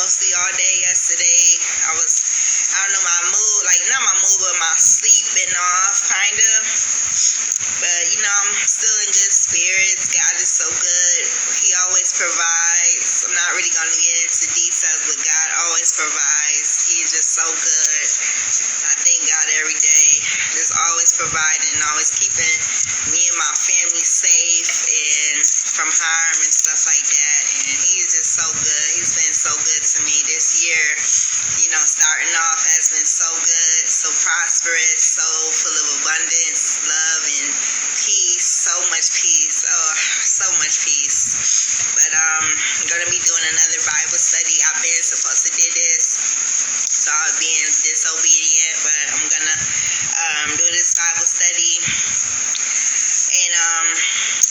mostly all day yesterday. I don't know, my mood, like not my mood, but my sleep been off, kind of. But, I'm still in good spirits. God is so good. He always provides. I'm not really going to get into details, but God always provides. He's just so good. I thank God every day. Just always providing, always keeping me and my family safe and from harm and stuff like that. And he's just so good. He's been so good to me this year. Starting off has been so good, so prosperous, so full of abundance, love, and peace. So much peace. Oh, so much peace. But I'm going to be doing another Bible study. I've been supposed to do this, so I was being disobedient, but I'm going to do this Bible study. And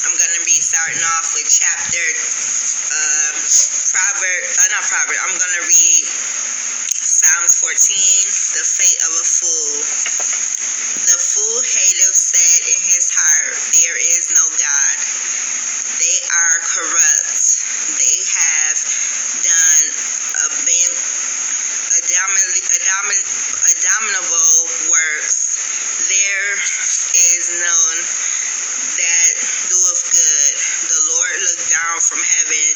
I'm going to be starting off with chapter I'm going to read Psalms 14, the fate of a fool. The fool hateth said in his heart, there is no God. They are corrupt. They have done abominable works. There is none that doeth good. The Lord looked down from heaven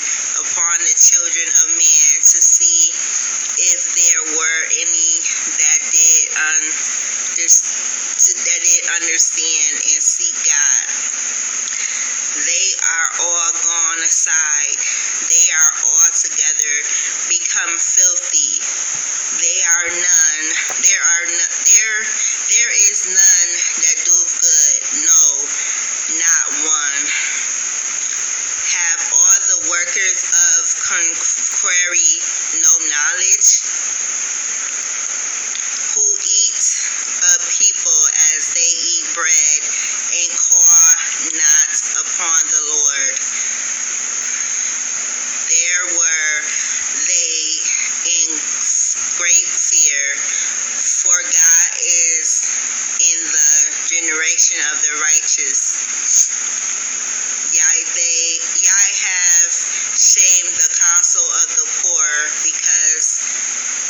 upon the children of men to see if there were any that did understand and seek God. They are all gone aside. They are altogether become filthy. There is none that doeth good, no, not one. Have all the workers of contrary no knowledge? Who eat up people as they eat bread, and call not upon the Lord. There were they in great fear, for God is in the generation of the righteous. Yea, have shamed the counsel of the poor, because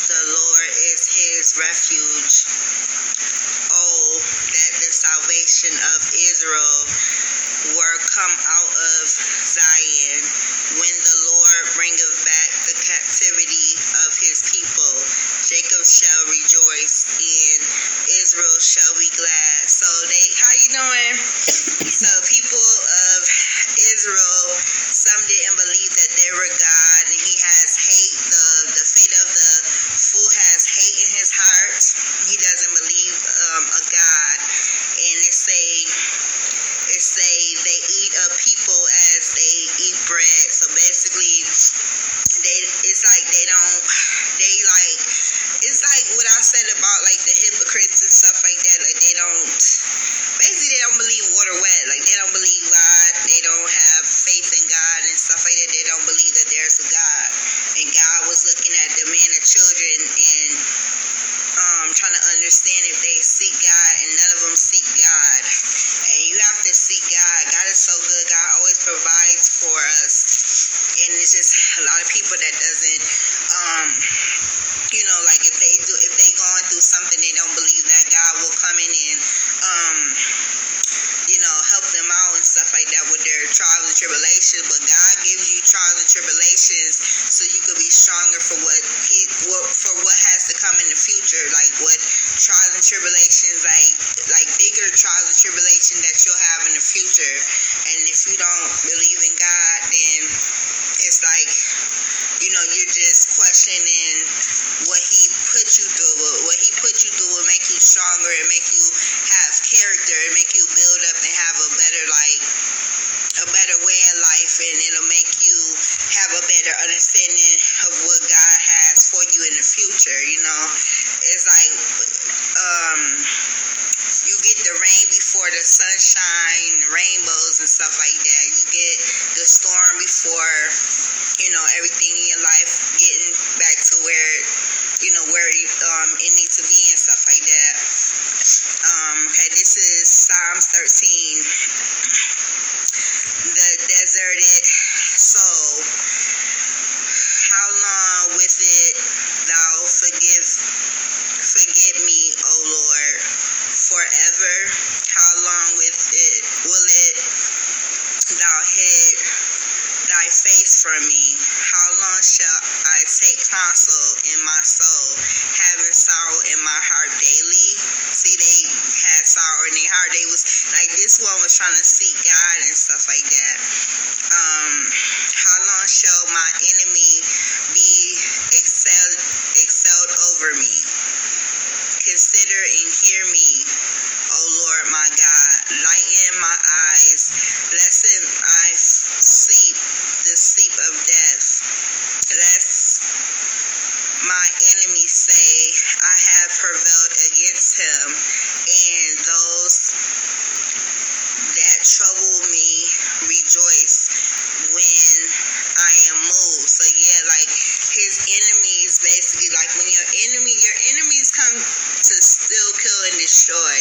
the Lord is his refuge. Oh, that the salvation of Israel were come out of Zion, when the Lord bringeth back the captivity of his people. Jacob shall rejoice, and Israel shall be glad. So how you doing? So people of Israel, some didn't believe that there were God, and he has hate. The fate of the fool has hate in his heart. He doesn't believe a God, and it say they eat up people as they eat bread. So basically, it's like what I said about like the hypocrites and stuff like that. Like they don't believe water wet. Like they don't believe God. They don't have faith in God and stuff like that. They don't believe that there's a God. And God was looking at the man and children and trying to understand if they seek God, and none of them seek God. And you have to seek God. God is so good. God always provides for us. And it's just a lot of people that doesn't, like if they going through something, they don't believe that God will come in and, help them out and stuff like that with their trials and tribulations. But God gives you trials and tribulations so you could be stronger for what has to come in the future. Like what trials and tribulations, like bigger trials and tribulations that you'll have in the future. And if you don't believe in God, then it's like, you're just questioning what he put you through. What he put you through will make you stronger and make you have character and make you build up and have a better way of life, and it'll make you have a better understanding of what God has for you in the future. It's like you get the rain before the sunshine, rainbows and stuff like that. You get the storm before everything in your life getting back to where it needs to be and stuff like that. Okay, this is Psalms 13. The deserted soul. How long with it hid thy face from me? How long shall I take counsel in my soul, having sorrow in my heart daily? See, they had sorrow in their heart. They was like, this one was trying to seek God and stuff like that. How long shall my enemy be excelled over me? Consider and hear me, O Lord my God. Lighten my eyes, lest I sleep the sleep of death. Lest my enemies say, I have prevailed against him, and those that trouble me rejoice when I am moved. So yeah, like his enemies, basically, like when your enemies come to steal, kill, and destroy,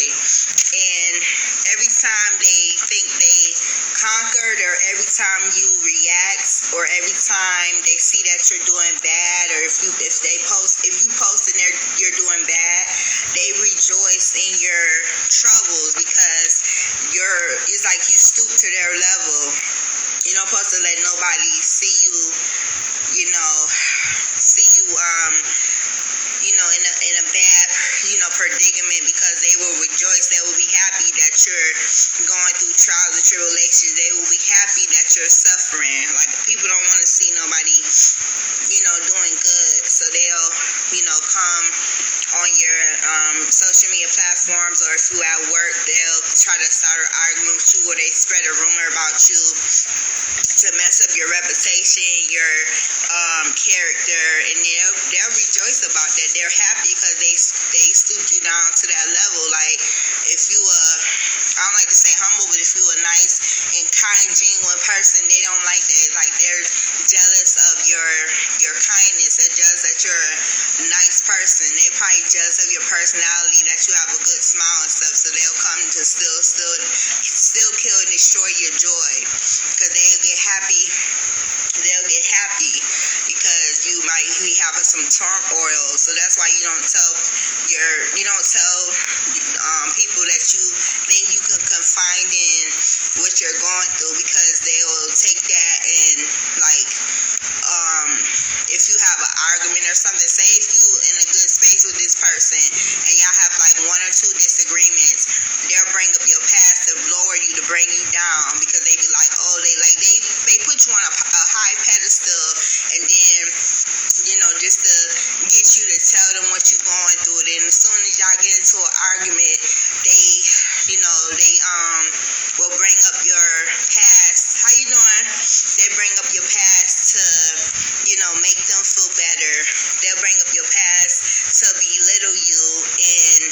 and every time they think they conquered, or every time you react, or every time they see that you're doing bad, or if you post and you're doing bad, they rejoice in your troubles, because it's like you stoop to their level. You're not supposed to let nobody see you in a bad, predicament, because they will rejoice. They will be happy that you're going through trials and tribulations. They will be happy that you're suffering. Like, people don't want to see nobody, doing good. So they'll, come on your social media platforms, or if you're at work, they'll try to start an argument with you, or they spread a rumor about you to mess up your reputation, your character, and they'll rejoice about that. They're happy because they stooped you down to that level. Like, if you I don't like to say humble, but if you a nice and kind, genuine person, they don't like that. Like, they're jealous of your kindness. They're jealous that you're a nice person. They probably jealous of your personality, that you have a good smile and stuff. So they'll come to still kill and destroy your joy, because they'll get happy. They'll get happy because you might be having some turmoil. So that's why you don't tell people that you think you can confide in what you're going through, because they will take that and, like, if you have an argument or something, say if you in a good space with this person and y'all have like one or two disagreements, they'll bring up your past to lower you, to bring you down, because they be like, oh, they put you on a high pedestal, and then just to get you to tell them what you're going through. Then as soon as y'all get into an argument, they will bring up your past. How you doing? They bring up your past to, make them feel better. They'll bring up your past to belittle you, and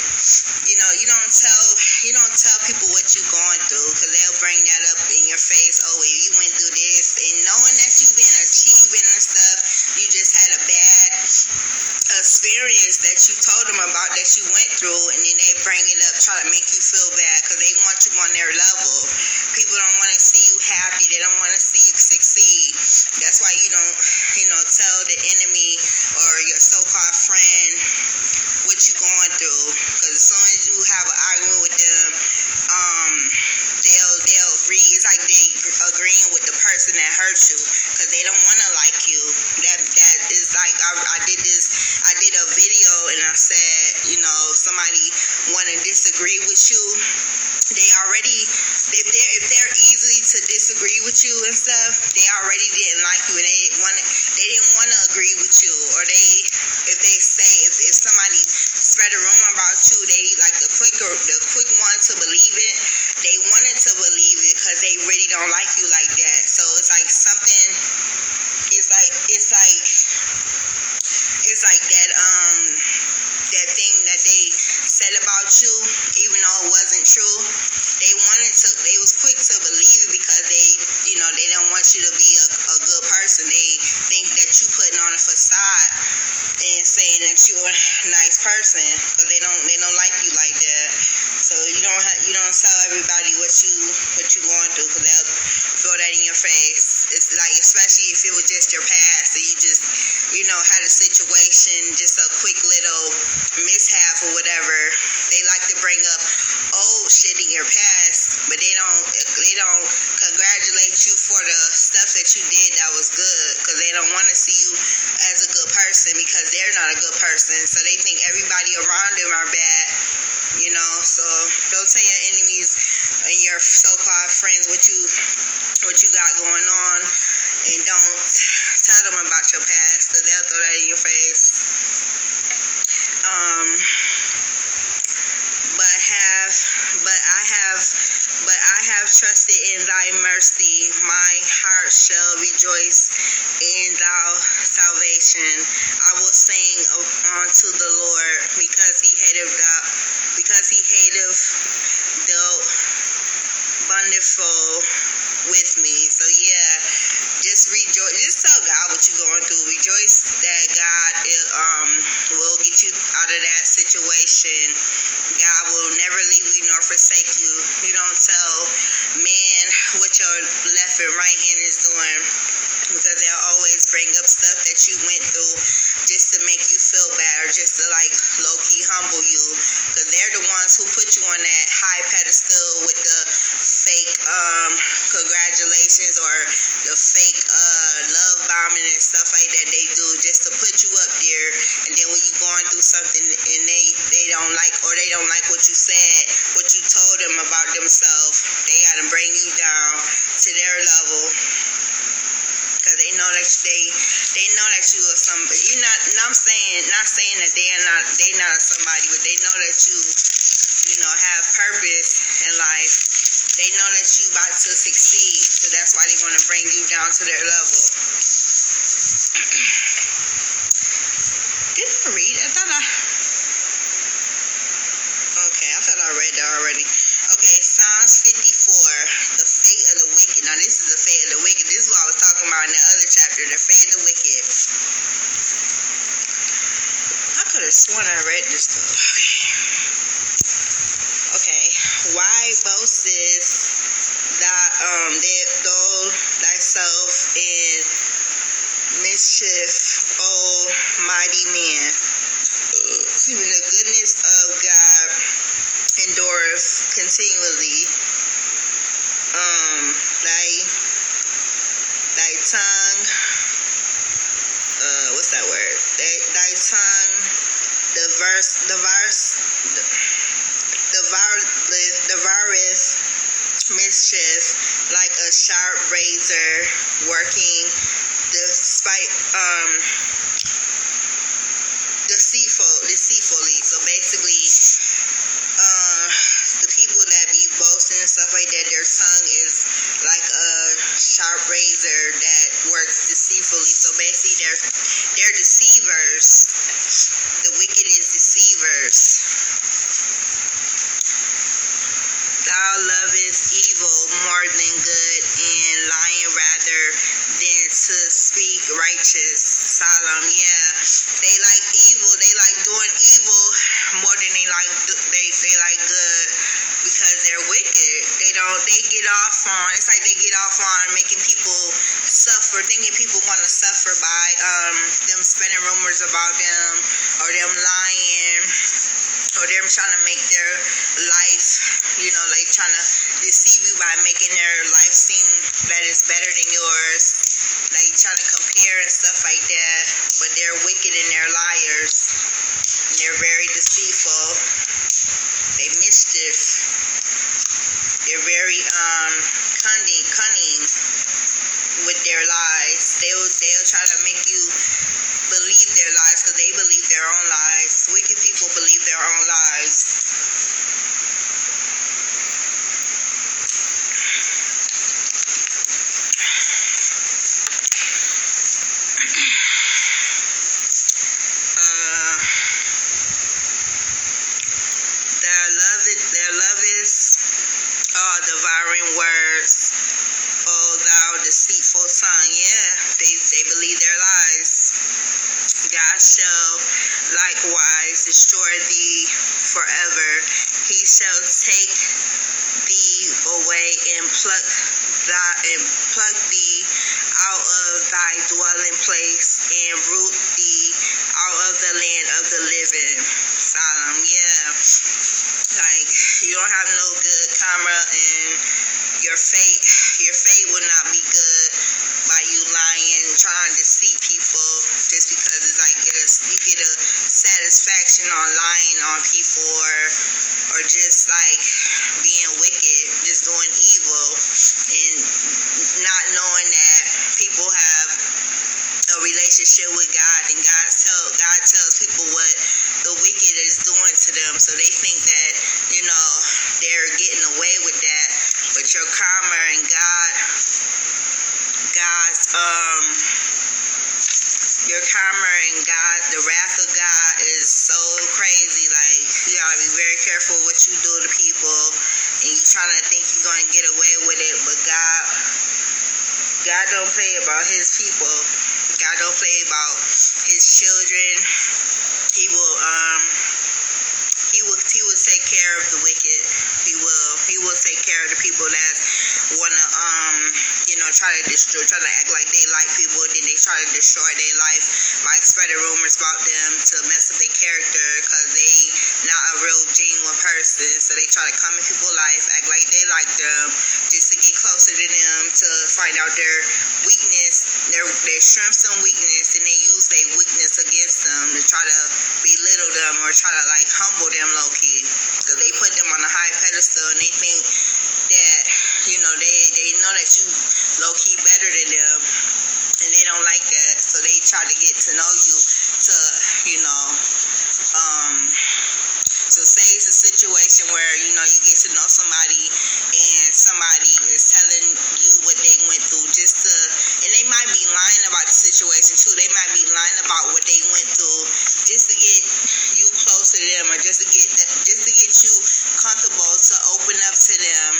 you don't tell people what you're going through, because they'll bring that up in your face. Oh, well, you went through this, and knowing that you've been achieving and stuff, you just had a bad experience that you told them about, that you went through, and then they bring it up, try to make you feel bad, because they want you on their level. People don't want to see you happy. They don't want to see you succeed. That's why you don't, tell the enemy or your so-called friend what you going through, because as soon as you have an argument with them, they'll agree. It's like they agreeing with the person that hurt you, because they don't want to like you. That is like, I did a video, and I said, if somebody want to disagree with you, if they're easily to disagree with you and stuff, they already didn't like you, and they didn't want to agree with you. Or if somebody spread a rumor about you, they like the quick one to believe it. They wanted to believe it because they really don't like you like that. So it's like something. It's like that thing that they said about you, even though it wasn't true. They was quick to believe it, because they don't want you to be a good person. They think that you putting on a facade and saying that you're a nice person, because they don't like you like that. So you don't tell everybody what you going through, because they'll throw that in your face. It's like, especially if it was just your past, and you just had a situation, just a quick little mishap or whatever. They like to bring up old shit in your past, but they don't congratulate you person because they're not a good person. So they think everybody around them are bad, you know. So don't tell your enemies and your so-called friends what you got going on, and don't tell them about your past because they'll throw that in your face. But I have trusted in thy mercy. My heart shall rejoice in thy salvation. I will sing unto the Lord because he hateth dealt wonderful with me. So yeah, just rejoice. Just tell God what you're going through. Rejoice that God will get you out of that situation. God will never leave you nor forsake you. You don't tell man what your left and right hand is doing, because they'll always bring up stuff that you went through just to make you feel bad or just to like low-key humble you, because they're the ones who put you on that high pedestal with the fake congratulations or the fake love bombing and stuff like that they do just to put you up there. And then when you're going through something and they don't like, or they don't like what you said, what you told them about themselves, they gotta bring you down to their level. Cause they know that you are somebody. You're not. I'm not saying that they not somebody, but they know that you have purpose in life. They know that you about to succeed, so that's why they want to bring you down to their level. Did I read? I thought I read that already. Okay, Psalms 54, the fate of the wicked. Now, this is the fate of the wicked. This is what I was talking about in the other chapter, the fate of the wicked. I could have sworn I read this stuff. Okay, why boastest thou thyself in mischief, O mighty man? Even the goodness of God endureth continually. Thy tongue, what's that word? Thy tongue devoureth mischief like a sharp razor, working deceitfully. So basically, the people that be boasting and stuff like that, their tongue is like a sharp razor that works deceitfully. So basically, they're deceivers. The wicked is deceivers. Thou lovest evil more than good, and lying rather than to speak righteous. Solemn, yeah. They like evil. They like doing evil more than they like good, because they're wicked. They get off on. It's like they get off on making people suffer, thinking people want to suffer by them spreading rumors about them, or them lying, or them trying to make their life, like trying to deceive you by making their life seem that it's better than yours, like trying to compare and stuff like that. But they're wicked and they're liars, and they're very deceitful. They mischief. They're very cunning with their lies. They'll try to make you believe their lies because they believe their own lies. Wicked people believe their own lies. Their lovest all devouring words, O thou deceitful tongue. Yeah, they believe their lies. God shall likewise destroy thee forever. He shall take thee away and pluck thee out of thy dwelling place, and root thee out of the land of the living. Solemn, yeah. Like, you don't have no good karma, and your fate will not be good by you lying, trying to deceive people, just because it's like it is catching on lying on people or just like being wicked, just doing evil and not knowing that people have a relationship with God, and God tells people what the wicked is doing to them, so they think that, you know, they're getting away with that. But your karma and your karma and God, the wrath of God is so crazy. Like, you gotta be very careful what you do to people, and you trying to think you're gonna get away with it, but God don't play about his people. God don't play about his children. He will take care of the wicked. He will take care of the people that wanna try to act like they like people, then they try to destroy their life by spreading rumors about them to mess up their character because they not a real genuine person. So they try to come in people's life, act like they like them, just to get closer to them, to find out their weakness, their strengths and weakness, and they use their weakness against them to try to belittle them or try to like humble them low key. So they put them on a high pedestal and they think that, you know, they know that you low key better than them, and they don't like that. So they try to get to know you to, you know, so say it's a situation where, you know, you get to know somebody and somebody is telling you what they went through and they might be lying about the situation too. They might be lying about what they went through just to get you close to them, or just to get you comfortable to open up to them,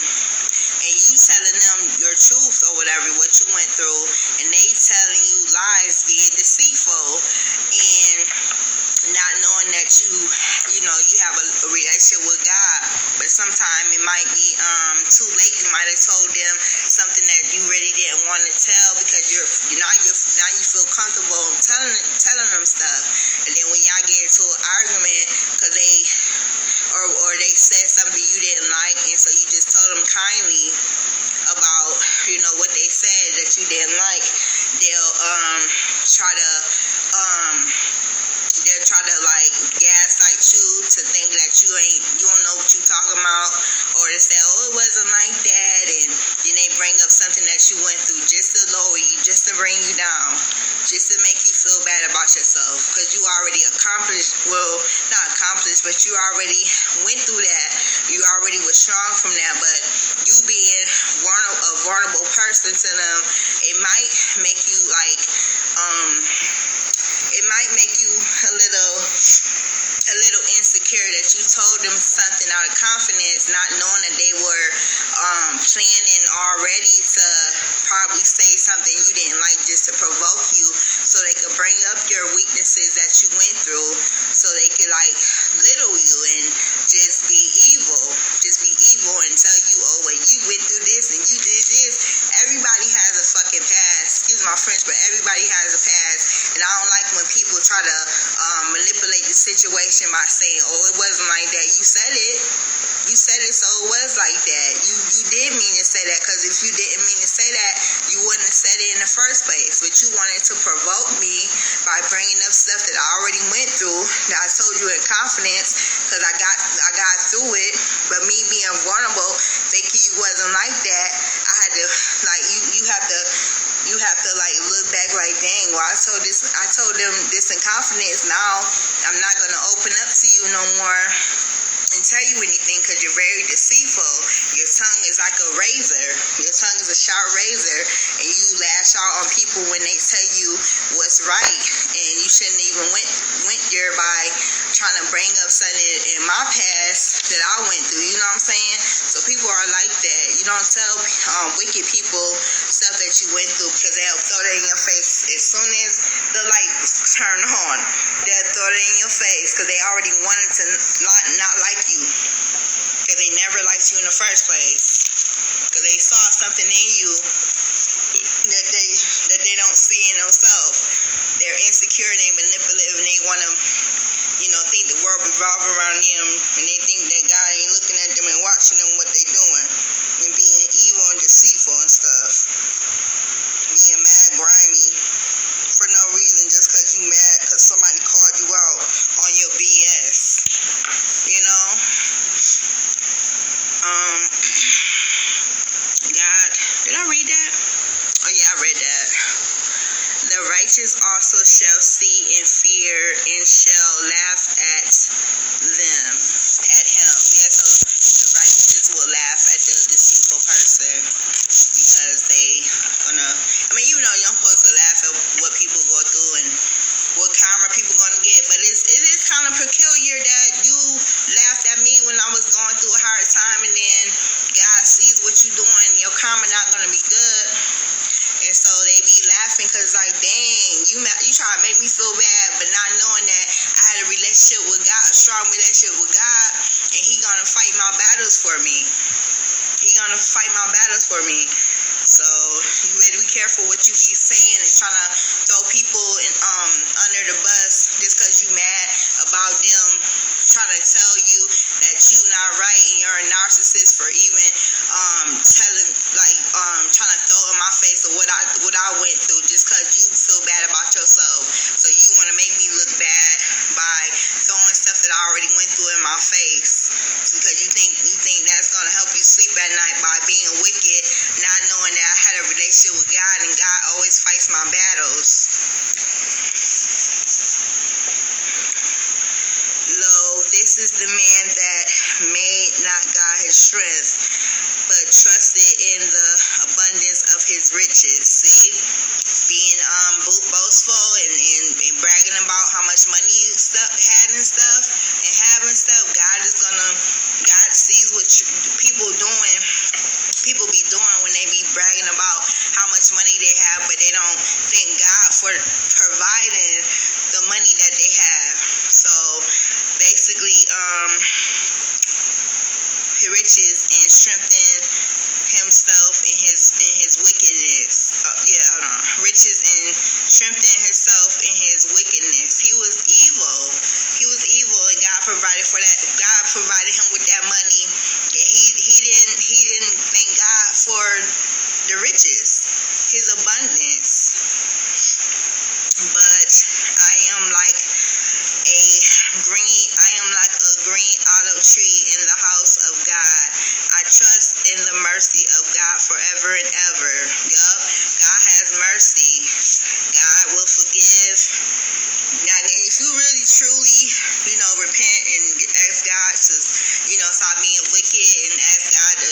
and you telling them your truth or whatever, what you went through, and they telling you lies, being deceitful, and not knowing that you have a relationship with God. But sometimes it might be too late. You might have told them something that you really didn't want to tell because now you feel comfortable telling them stuff, and then when y'all get into an argument because they said something you didn't like, and so you just told them kindly about, you know, what they said that you didn't like, they'll try to like gaslight you to think that you don't know what you talking about, or to say, oh, it wasn't like that, and then they bring up something that you went through just to lower you, just to bring you down, just to make you feel bad about yourself, because you already but you already went through that. You already was strong from that, but you being a vulnerable person to them, it might make you like a little insecure that you told them something out of confidence, not knowing that they were planning already to probably say something you didn't like just to provoke you, so they could bring up your weaknesses that you went through, so they could like little you and just be evil and tell you, oh, well, you went through this and you did this. Everybody has a fucking past. Excuse my French, but everybody has a past, and I don't like when people try to manipulate the situation by saying, oh, it wasn't like that. You said it, so it was like that. You did mean to say that, because if you didn't mean to say that, you wouldn't have said it in the first place. But you wanted to provoke me by bringing up stuff that I already went through, that I told you in confidence, because I got through it. But me being vulnerable, thinking you wasn't like that, I had to like you have to like look back like, dang, well, I told them this in confidence. Now I'm not gonna open up to you no more and tell you anything, because you're very deceitful. Your tongue is like a razor. Your tongue is a sharp razor, and you lash out on people when they tell you what's right, and you shouldn't even went there by trying to bring up something in my past that I went through. You know what I'm saying? So people are like that. You don't tell wicked people stuff that you went through, because they'll throw that in your face as soon as the lights turn on. They'll throw it in your face because they already wanted to not like you, because they never liked you in the first place, because they saw something in you that they don't see in themselves. They're insecure and they manipulative, and they want to, think the world revolves around them, and they think that God ain't looking at them and watching them what they doing, and being evil and deceitful and stuff, being mad, grimy for no reason, just because you mad because somebody called you out on your BS. The righteous also shall see and fear and shall laugh at them, at him. Yeah, so the righteous will laugh at the deceitful person because they gonna, I mean, you know, you're supposed to laugh at what people go through and what karma people gonna get, but it is kind of peculiar that you laughed at me when I was going through a hard time, and then God sees what you're doing, your karma not gonna be good. And so they be laughing because, like, dang, you try to make me feel bad, but not knowing that I had a relationship with God, a strong relationship with God, and He gonna fight my battles for me. He gonna fight my battles for me. So you better be careful what you be saying and trying to throw people in, under the bus just because you mad about them trying to tell you that you not right and you're a narcissist for even telling, like, trying to throw in my face of what I went through just because you feel bad about yourself. So you want to make me look bad by throwing stuff that I already went through in my face because you think that's gonna help you sleep at night by being wicked, not knowing that I had a relationship with God and God always fights my battles. Lo, this is the man that made not God his strength, but trusted in the abundance of his riches. See, being boastful and bragging about how much money you had and stuff and having stuff. God sees what people doing. People be doing when they be bragging about how much money they have, but they don't thank God for providing the money that they have. So basically, riches and strengthen himself in his wickedness. Riches and strengthen himself in his wickedness. He was evil, and God provided for that. God provided him with that money, and he didn't thank God for the riches, his abundance. But I am like a green olive tree in the house of God. I trust in the mercy of God forever and ever. Yup, God has mercy. God will forgive. Now, if you really truly, repent and ask God to, stop being wicked and ask God to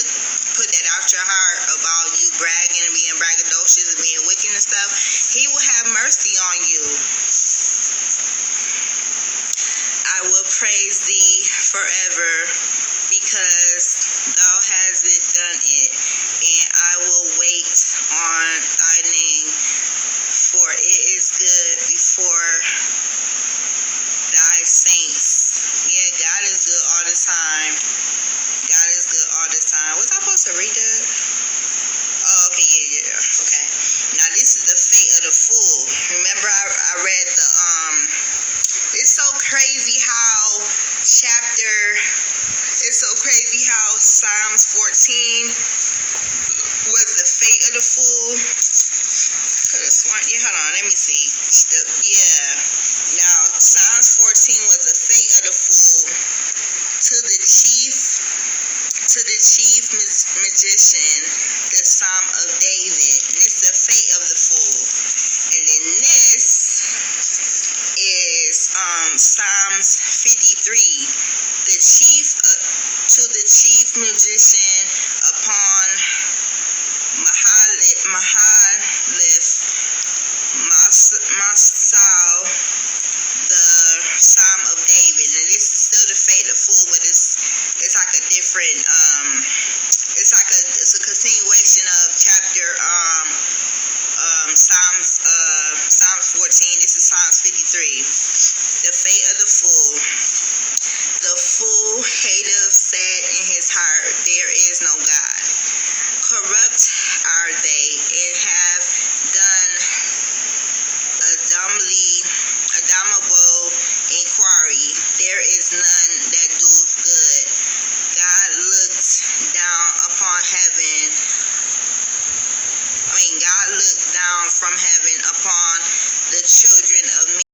put that out your heart about you bragging and being braggadocious and being wicked and stuff, He will have mercy on you. I will praise thee forever because thou hast done it, and I will wait on thy name, for it is good before thy saints. Yeah, God is good all the time. God is good all the time. Was I supposed to read that? Oh, okay, yeah. Okay. Now this is the fate of the fool. Remember I read the it's so crazy how Psalms 14 was the fate of the fool. Could have sworn. Yeah, hold on, let me see. Now Psalms 14 was the fate of the fool to the chief magician, the Psalm of David. And this is the fate of the fool. And then this is Psalms 53, to the chief magician upon Mahalith Masal, the Psalm of David. And this is still the fate of the fool, but it's like a different it's a continuation of chapter Psalms 14. This is Psalms 53. The fate of the fool. The fool hateth said in his heart, there is no God. Corrupt are they, and have done abominable